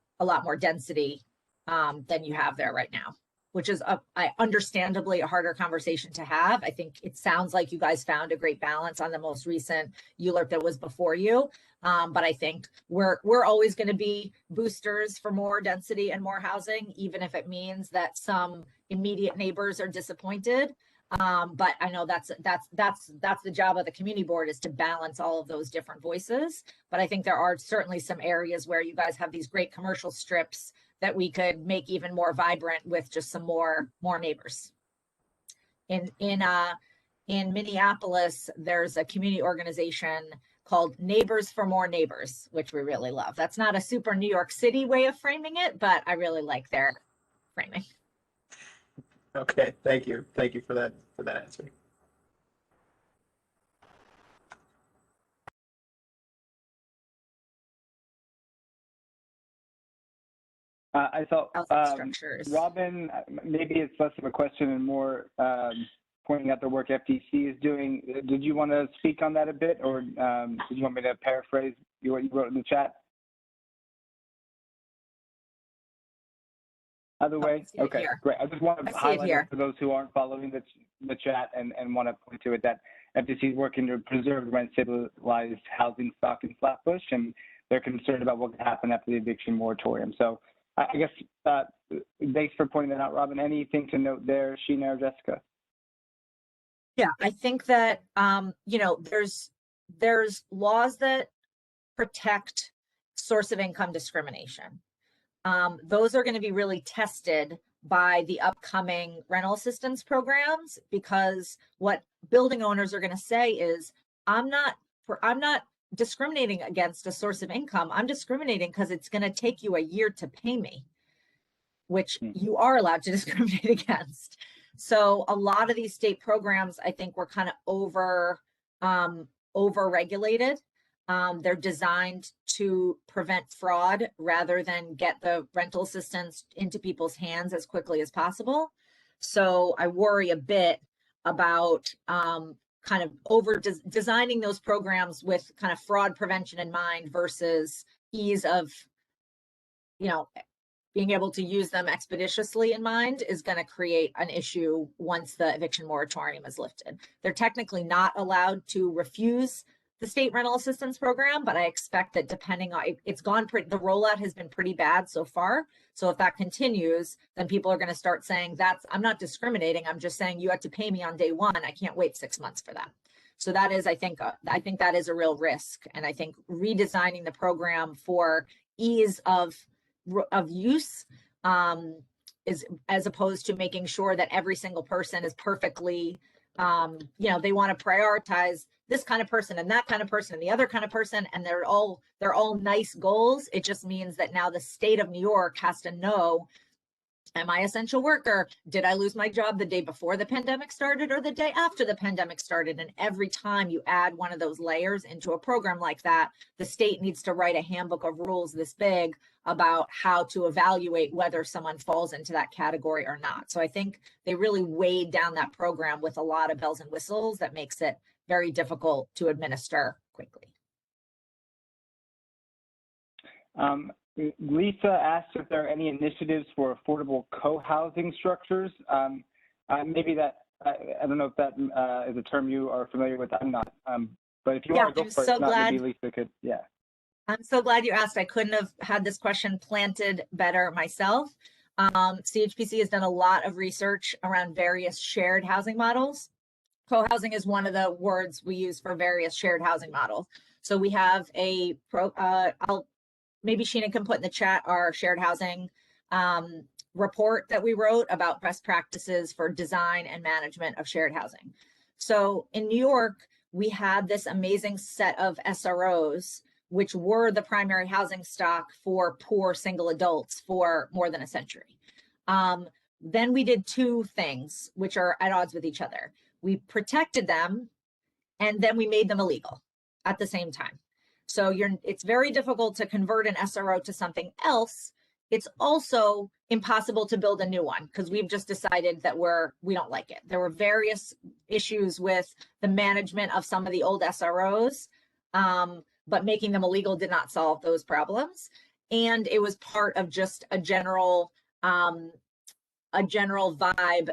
density than you have there right now, which is understandably a harder conversation to have. I think it sounds like you guys found a great balance on the most recent ULURP that was before you. But I think we're always going to be boosters for more density and more housing, even if it means that some immediate neighbors are disappointed. But I know that's the job of the community board, is to balance all of those different voices. But I think there are certainly some areas where you guys have these great commercial strips that we could make even more vibrant with just some more neighbors. In Minneapolis, there's a community organization called Neighbors for More Neighbors, which we really love. That's not a super New York City way of framing it, but I really like their framing. Okay, thank you for that answer. I thought, structures. Robin, maybe it's less of a question and more pointing out the work FTC is doing. Did you want to speak on that a bit, or did you want me to paraphrase what you wrote in the chat? Either way, okay, great. I just want to highlight it for those who aren't following the chat and want to point to it that FTC is working to preserve rent stabilized housing stock in Flatbush, and they're concerned about what could happen after the eviction moratorium. So I guess thanks for pointing that out, Robin. Anything to note there, Sheena or Jessica? Yeah, I think that there's laws that protect source of income discrimination. Those are going to be really tested by the upcoming rental assistance programs, because what building owners are going to say is, I'm not discriminating against a source of income. I'm discriminating because it's going to take you a year to pay me, which you are allowed to discriminate against. So a lot of these state programs, I think, were kind of over-regulated. They're designed to prevent fraud rather than get the rental assistance into people's hands as quickly as possible. So I worry a bit about kind of designing those programs with kind of fraud prevention in mind versus ease of, being able to use them expeditiously in mind is going to create an issue once the eviction moratorium is lifted. They're technically not allowed to refuse the state rental assistance program, but I expect that depending on, the rollout has been pretty bad so far. So if that continues, then people are going to start saying I'm not discriminating. I'm just saying you have to pay me on day one. I can't wait 6 months for that. So that is, I think that is a real risk. And I think redesigning the program for ease of use is, as opposed to making sure that every single person is perfectly, they want to prioritize this kind of person and that kind of person and the other kind of person, and they're all nice goals. It just means that now the state of New York has to know, am I an essential worker? Did I lose my job the day before the pandemic started or the day after the pandemic started? And every time you add one of those layers into a program like that, the state needs to write a handbook of rules this big about how to evaluate whether someone falls into that category or not. So I think they really weighed down that program with a lot of bells and whistles that makes it very difficult to administer quickly. Lisa asked if there are any initiatives for affordable co-housing structures. Maybe that, I don't know if that is a term you are familiar with. I'm not. But if you want to go for it, maybe Lisa could, yeah. I'm so glad you asked. I couldn't have had this question planted better myself. CHPC has done a lot of research around various shared housing models. Co-housing is one of the words we use for various shared housing models. So we have maybe Sheena can put in the chat our shared housing report that we wrote about best practices for design and management of shared housing. So in New York, we had this amazing set of SROs, which were the primary housing stock for poor single adults for more than a century. Then we did two things which are at odds with each other. We protected them, and then we made them illegal at the same time. So it's very difficult to convert an SRO to something else. It's also impossible to build a new one because we've just decided that we don't like it. There were various issues with the management of some of the old SROs, but making them illegal did not solve those problems. And it was part of just a general vibe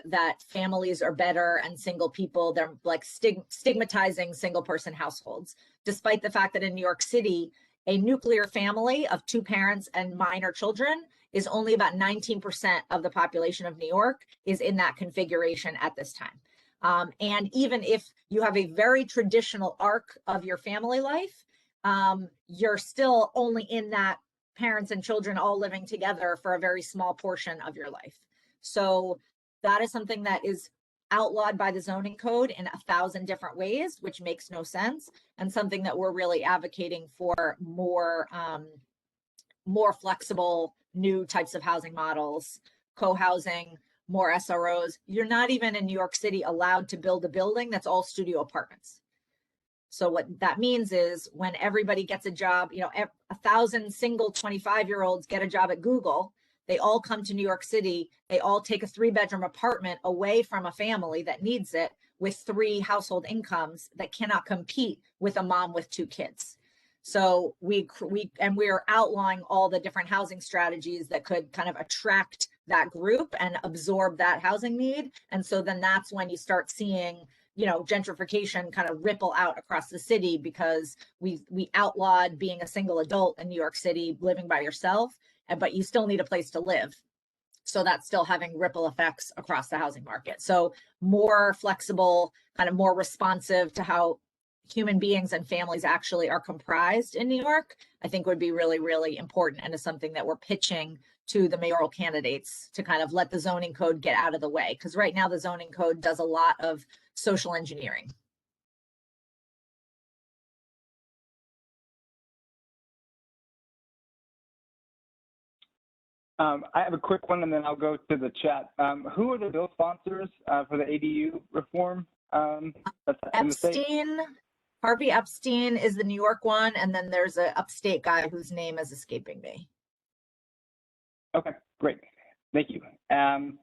that families are better and single people, they're like stigmatizing single person households, despite the fact that in New York City, a nuclear family of 2 parents and minor children is only about 19% of the population of New York is in that configuration at this time. And even if you have a very traditional arc of your family life, you're still only in that parents and children all living together for a very small portion of your life. So that is something that is outlawed by the zoning code in 1,000 different ways, which makes no sense, and something that we're really advocating for more flexible new types of housing models, co-housing, more SROs. You're not even in New York City allowed to build a building that's all studio apartments. So what that means is when everybody gets a job, 1,000 single 25-year-olds get a job at Google, they all come to New York City, they all take a 3-bedroom apartment away from a family that needs it with 3 household incomes that cannot compete with a mom with 2 kids. So we're outlawing all the different housing strategies that could kind of attract that group and absorb that housing need. And so then that's when you start seeing, gentrification kind of ripple out across the city, because we outlawed being a single adult in New York City, living by yourself, but you still need a place to live. So that's still having ripple effects across the housing market. So more flexible, kind of more responsive to how human beings and families actually are comprised in New York, I think would be really, really important, and is something that we're pitching to the mayoral candidates to kind of let the zoning code get out of the way. Because right now the zoning code does a lot of social engineering. I have a quick one, and then I'll go to the chat. Who are the bill sponsors for the ADU reform? That's in the state? Epstein, Harvey Epstein is the New York one, and then there's a upstate guy whose name is escaping me. Okay, great. Thank you. Glenn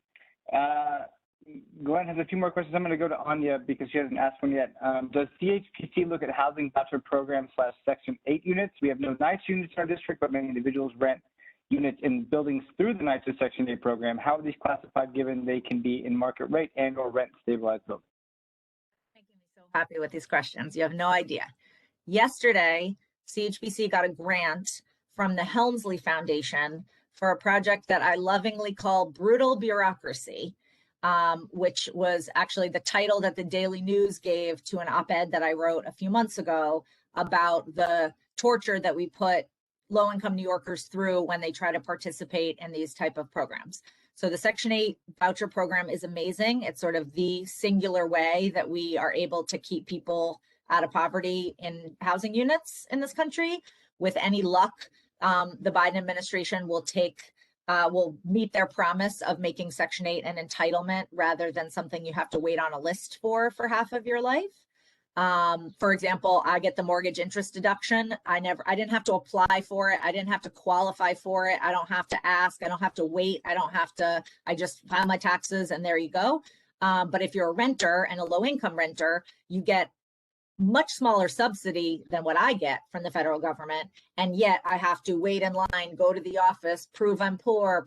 has a few more questions. I'm going to go to Anya because she hasn't asked one yet. Does CHPC look at housing voucher program / Section 8 units? We have no NICE units in our district, but many individuals rent units in buildings through the NICE Section 8 program. How are these classified given they can be in market rate and or rent stabilized buildings? Making me so happy with these questions. You have no idea. Yesterday, CHPC got a grant from the Helmsley Foundation for a project that I lovingly call Brutal Bureaucracy, which was actually the title that the Daily News gave to an op-ed that I wrote a few months ago about the torture that we put low-income New Yorkers through when they try to participate in these type of programs. So the Section 8 voucher program is amazing. It's sort of the singular way that we are able to keep people out of poverty in housing units in this country. With any luck, the Biden administration will meet their promise of making Section 8 an entitlement rather than something you have to wait on a list for half of your life. For example, I get the mortgage interest deduction. I didn't have to apply for it. I didn't have to qualify for it. I don't have to ask. I don't have to wait. I just file my taxes and there you go. But if you're a renter and a low income renter, you get much smaller subsidy than what I get from the federal government. And yet I have to wait in line, go to the office, prove I'm poor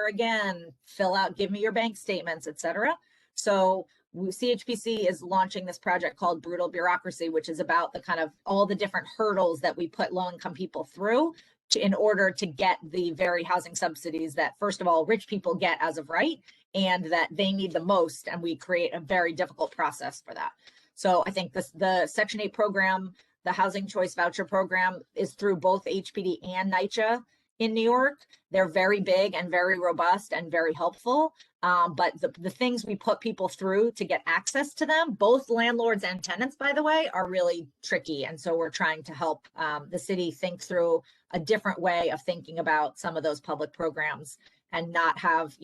again, fill out, give me your bank statements, etc. So CHPC is launching this project called Brutal Bureaucracy, which is about the kind of all the different hurdles that we put low-income people through in order to get the very housing subsidies that, first of all, rich people get as of right, and that they need the most. And we create a very difficult process for that. So I think the Section 8 program, the Housing Choice Voucher Program, is through both HPD and NYCHA in New York. They're very big and very robust and very helpful. But the things we put people through to get access to them, both landlords and tenants, by the way, are really tricky. And so we're trying to help the city think through a different way of thinking about some of those public programs and not have,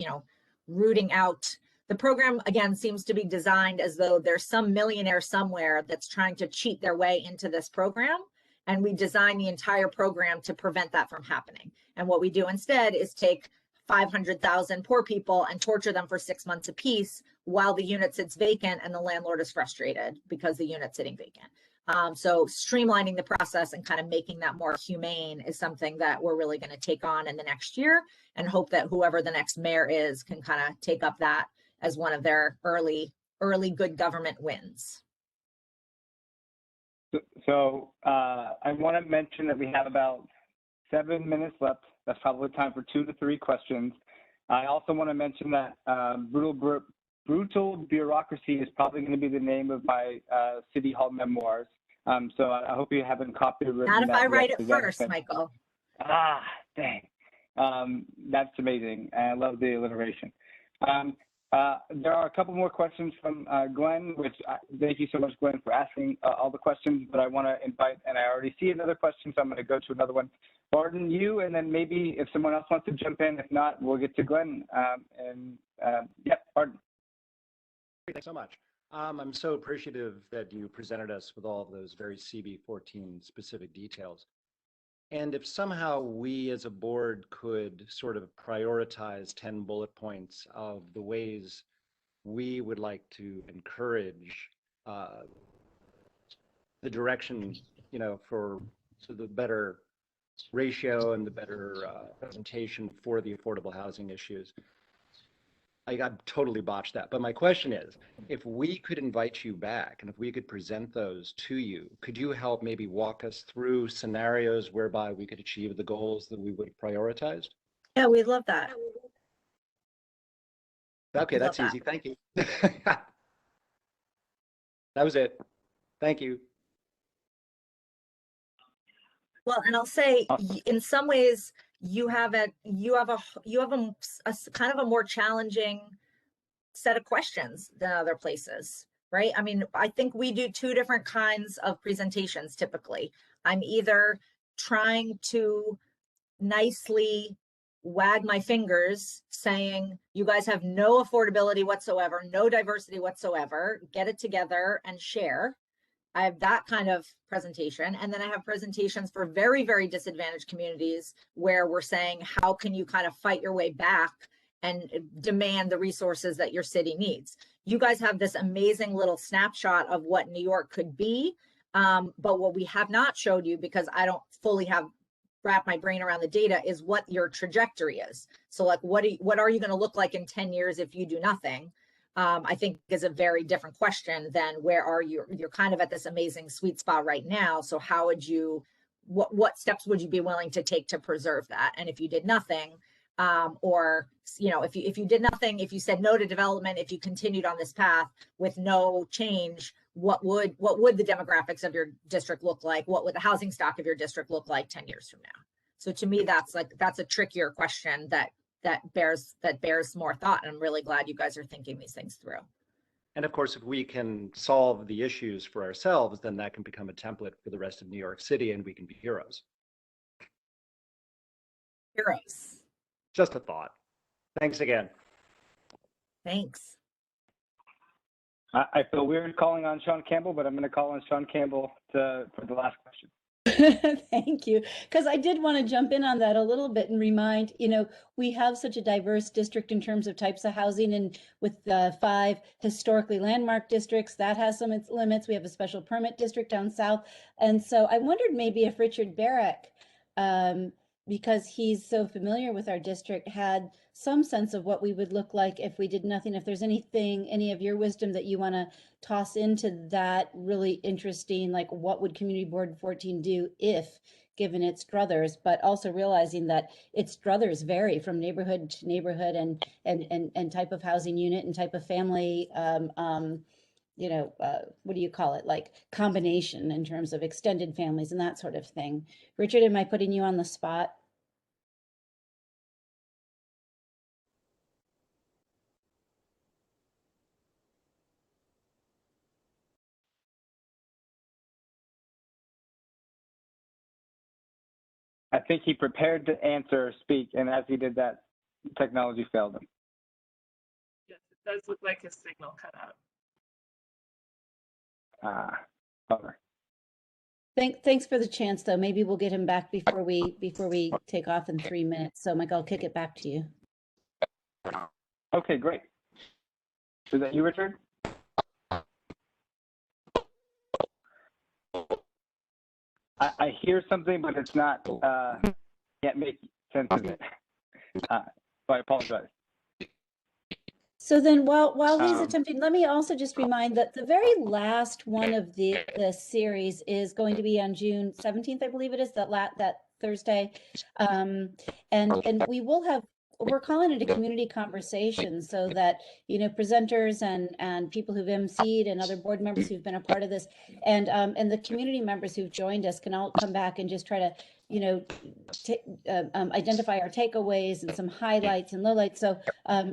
rooting out. The program, again, seems to be designed as though there's some millionaire somewhere that's trying to cheat their way into this program. And we design the entire program to prevent that from happening. And what we do instead is take 500,000 poor people and torture them for 6 months apiece while the unit sits vacant and the landlord is frustrated because the unit's sitting vacant. So streamlining the process and kind of making that more humane is something that we're really going to take on in the next year, and hope that whoever the next mayor is can kind of take up that as one of their early good government wins. So I want to mention that we have about 7 minutes left. That's probably time for 2 to 3 questions. I also want to mention that Brutal Bureaucracy is probably going to be the name of my City Hall memoirs. So I hope you haven't copywritten that. Not if I write it first, but, Michael. Dang. That's amazing. I love the alliteration. There are a couple more questions from Glenn, which thank you so much, Glenn, for asking all the questions, but I want to invite, and I already see another question, so I'm going to go to another one. Barton, you, and then maybe if someone else wants to jump in, if not, we'll get to Glenn. Barton. Thanks so much. I'm so appreciative that you presented us with all of those very CB14 specific details. And if somehow we as a board could sort of prioritize 10 bullet points of the ways we would like to encourage the direction, for the better ratio and the better presentation for the affordable housing issues. I totally botched that. But my question is, if we could invite you back and if we could present those to you, could you help maybe walk us through scenarios whereby we could achieve the goals that we would have prioritized? Yeah, we'd love that. Okay, that's easy. Thank you. That was it. Thank you. Well, and I'll say, Awesome. in some ways, you have a kind of a more challenging set of questions than other places, right? I mean, I think we do two different kinds of presentations typically. I'm either trying to nicely wag my fingers saying, you guys have no affordability whatsoever, no diversity whatsoever, get it together and share. I have that kind of presentation. And then I have presentations for very, very disadvantaged communities where we're saying, how can you kind of fight your way back and demand the resources that your city needs? You guys have this amazing little snapshot of what New York could be. But what we have not showed you, because I don't fully have wrap my brain around the data, is what your trajectory is. So like, what are you going to look like in 10 years if you do nothing? I think is a very different question than where are you? You're kind of at this amazing sweet spot right now. So how would you, what steps would you be willing to take to preserve that? And if you did nothing, or, you know, if you did nothing, if you said no to development, if you continued on this path with no change, what would the demographics of your district look like? What would the housing stock of your district look like 10 years from now? So to me, that's a trickier question that bears more thought. And I'm really glad you guys are thinking these things through. And of course, if we can solve the issues for ourselves, then that can become a template for the rest of New York City and we can be heroes. Heroes. Just a thought. Thanks again. Thanks. I feel weird calling on Sean Campbell, but I'm going to call on Sean Campbell for the last question. Thank you. Because I did want to jump in on that a little bit and remind, you know, we have such a diverse district in terms of types of housing, and with 5 historically landmark districts, that has some limits. We have a special permit district down south. And so I wondered maybe if Richard Barrick, because he's so familiar with our district, had some sense of what we would look like if we did nothing. If there's anything, any of your wisdom that you want to toss into that really interesting, like what would Community Board 14 do if given its druthers, but also realizing that its druthers vary from neighborhood to neighborhood and type of housing unit and type of family, you know, what do you call it? Like combination in terms of extended families and that sort of thing. Richard, am I putting you on the spot? I think he prepared to answer or speak, and as he did that, technology failed him. Yes, it does look like his signal cut out. Over. Thanks for the chance, though. Maybe we'll get him back before we take off in 3 minutes. So, Mike, I'll kick it back to you. Okay, great. Is that you, Richard? I hear something, but it's not, can't make sense of it. So I apologize. So then while he's attempting, let me also just remind that the very last one of the series is going to be on June 17th, I believe it is, that Thursday. And we will have, we're calling it a community conversation so that, you know, presenters and people who've emceed and other board members who've been a part of this and the community members who've joined us can all come back and just try to, you know, identify our takeaways and some highlights and lowlights. So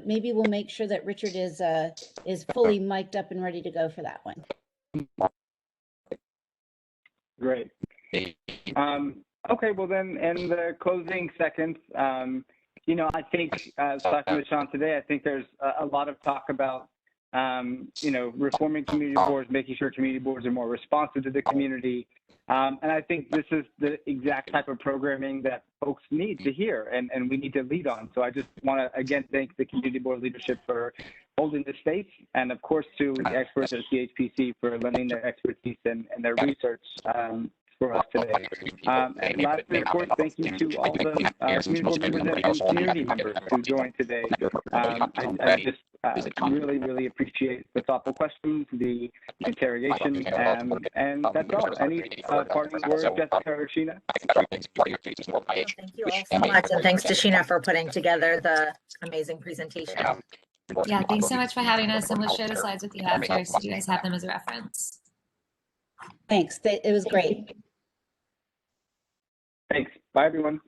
maybe we'll make sure that Richard is fully mic'd up and ready to go for that one. Great. Okay, well then, in the closing seconds, you know, I think, talking with Sean today, I think there's a lot of talk about, you know, reforming community boards, making sure community boards are more responsive to the community. And I think this is the exact type of programming that folks need to hear and we need to lead on. So I just want to, again, thank the community board leadership for holding the space, and of course to the experts at CHPC for lending their expertise and their research for us today. And lastly, of course, thank you to all the community board members and community members who joined today. I just really, really appreciate the thoughtful questions, the interrogation, and that's all. Any parting words, Jessica or Sheena? Thank you all so much, and thanks to Sheena for putting together the amazing presentation. Yeah, thanks so much for having us, and we'll share the slides with you after so you guys have them as a reference. Thanks. It was great. Thanks. Bye, everyone.